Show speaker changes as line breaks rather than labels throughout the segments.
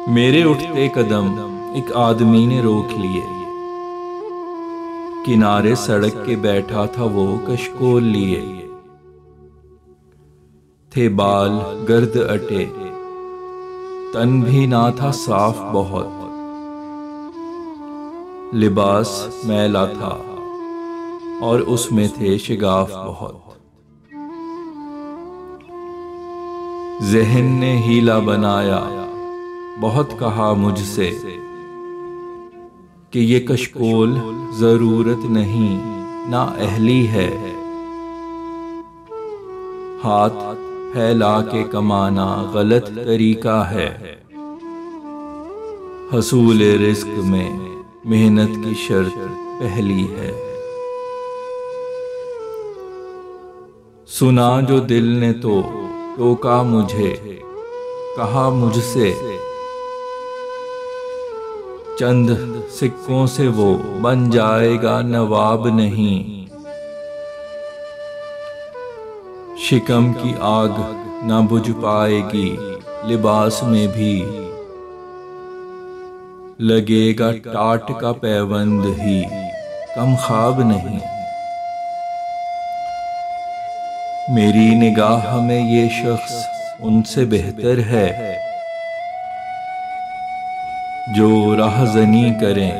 मेरे उठते कदम एक आदमी ने रोक लिए। किनारे सड़क के बैठा था वो कशकोल लिए। थे बाल गर्द अटे, तन भी ना था साफ बहुत। लिबास मैला था और उसमें थे शिगाफ बहुत। ज़हन ने हीला बनाया, बहुत कहा मुझसे कि ये कशकोल जरूरत नहीं ना अहली है। हाथ फैला के कमाना गलत तरीका है। हसूल रिस्क में मेहनत की शर्त पहली है। सुना जो दिल ने तो टोका मुझे, कहा मुझसे चंद सिक्कों से वो बन जाएगा नवाब नहीं। शिकम की आग न बुझ पाएगी लिबास में भी, लगेगा टाट का पैबंद ही कम ख्वाब नहीं। मेरी निगाह में ये शख्स उनसे बेहतर है जो राहज़नी करें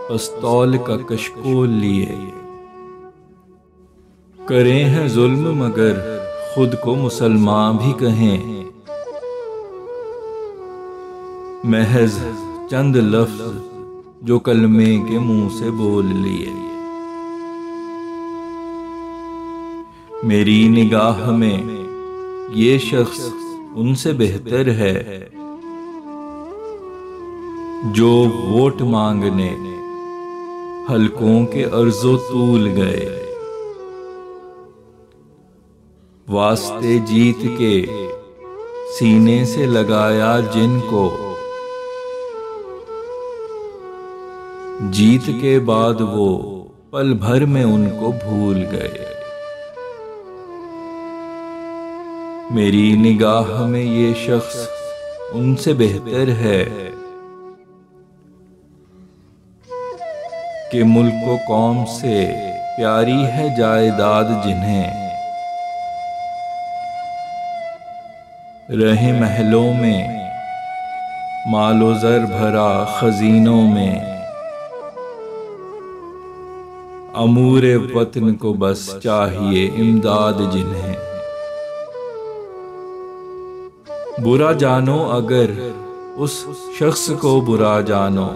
पस्तौल का कशकोल लिए। करें हैं जुल्म मगर खुद को मुसलमान भी कहें। महज चंद लफ्ज़ जो कलमे के मुंह से बोल लिए। मेरी निगाह में ये शख्स उनसे बेहतर है जो वोट मांगने हलकों के अर्ज़ो तूल गए। वास्ते जीत के सीने से लगाया जिनको, जीत के बाद वो पल भर में उनको भूल गए। मेरी निगाह में ये शख्स उनसे बेहतर है कि मुल्क व कौम से प्यारी है जायदाद जिन्हें, रहे महलों में मालो ज़र भरा खजीनों में। अमूरे वतन को बस चाहिए इमदाद जिन्हें। बुरा जानो अगर उस शख्स को बुरा जानो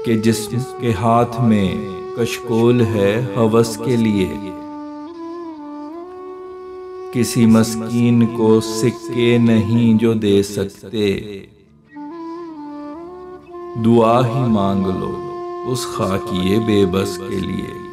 कि जिसके हाथ में कशकोल है हवस के लिए। किसी मस्कीन को सिक्के नहीं जो दे सकते, दुआ ही मांग लो उस खाकिए बेबस के लिए।